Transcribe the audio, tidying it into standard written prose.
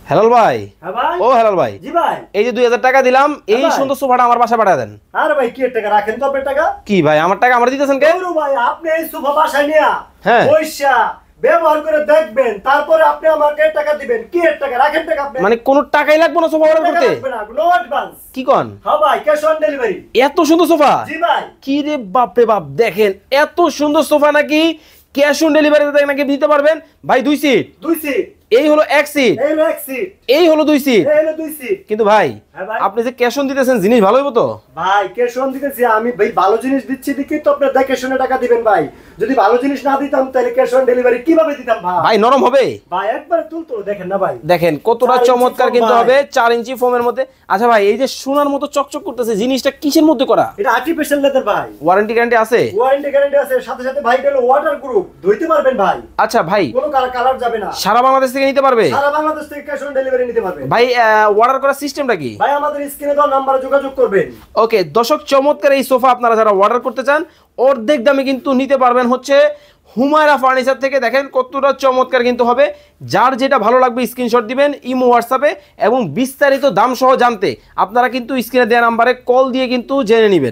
হেলাল ভাই। হ্যাঁ ভাই। ও হেলাল ভাই। জি ভাই। এই যে 2000 টাকা দিলাম, এই ভাই। সুন্দর সোফাটা আমার বাসায় পাঠিয়ে দেন। আরে ভাই কি টাকা রাখেন তো আপনার টাকা? কি ভাই আমার টাকা আমার দিতেছেন কে? গৌরব ভাই আপনি এই সোফা বাসায় নিয়া হ্যাঁ। পয়সা ব্যবহার করে দেখবেন, তারপরে আপনি আমাকে টাকা দিবেন। কি এর টাকা রাখেন টাকা আপনি? মানে কোনো টাকাই লাগবে না সোফা অর্ডার টাকা করতে? লাগবে না, নো অ্যাডভান্স। কি কোন? হ্যাঁ ভাই, ক্যাশ অন ডেলিভারি। এত সুন্দর সোফা? জি ভাই। কি রে বাপ রে বাপ, দেখেন এত সুন্দর সোফা নাকি ক্যাশ অন ডেলিভারিতে নাকি দিতে পারবেন ভাই। 2 সিট, 2 সিট। এই হলো 1 সিট, এই হলো 1 সিট, এই হলো 2 সিট। এই হলো 2 সিট। কিন্তু ভাই হ্যাঁ ভাই। আপনি যে ক্যাশ অন দিতেছেন জিনিস ভালো হইব তো? ভাই ক্যাশ অন দিতেছি আমি, ভাই ভালো জিনিস দিচ্ছি দেখি তো আপনার দেখে শুনে টাকা দিবেন ভাই। যদি ভালো জিনিস না দিতাম তাহলে ক্যাশ অন ডেলিভারি কিভাবে দিতাম ভাই? ভাই নরম হবে? ভাই একবার তুলতো দেখেন না ভাই। দেখেন কতটা 4 ইঞ্চি চমৎকার ফোম কিন্তু ভাই। হবে, 4 ইঞ্চি ফোমের মধ্যে। আচ্ছা ভাই এই যে সোনার মতো চকচক করতেছে জিনিসটা কিসের মধ্যে করা? এটা আর্টিফিশিয়াল লেদার ভাই। ওয়ারেন্টি গ্যারান্টি আছে? ওয়ারেন্টি গ্যারান্টি আছে, সাথে সাথে ভাই এটা ওয়াটার প্রুফ, ধুইতে পারবেন ভাই। আচ্ছা ভাই কোনো কালার যাবে না। সারা বাংলাদেশ থেকে নিতে পারবে? সারা বাংলাদেশ থেকে ক্যাশ অন ডেলিভারি নিতে পারবেন ভাই অর্ডার করার সিস্টেমটা কি? ভাই। আমাদের স্ক্রিনে দেওয়া নম্বরে যোগাযোগ করবেন। ওকে দর্শক, চমৎকার এই সোফা আপনারা যারা অর্ডার করতে চান অর্ধেক দামে কিন্তু নিতে পারবেন হচ্ছে হুমায়রা ফার্নিচার থেকে। দেখেন কতটা চমৎকার কিন্তু হবে। যার যেটা ভালো লাগবে স্ক্রিনশট দিবেন ইমো হোয়াটসঅ্যাপে, এবং বিস্তারিত দাম সহ জানতে আপনারা কিন্তু স্ক্রিনে দেওয়া নাম্বারে কল দিয়ে কিন্তু জেনে নেবেন।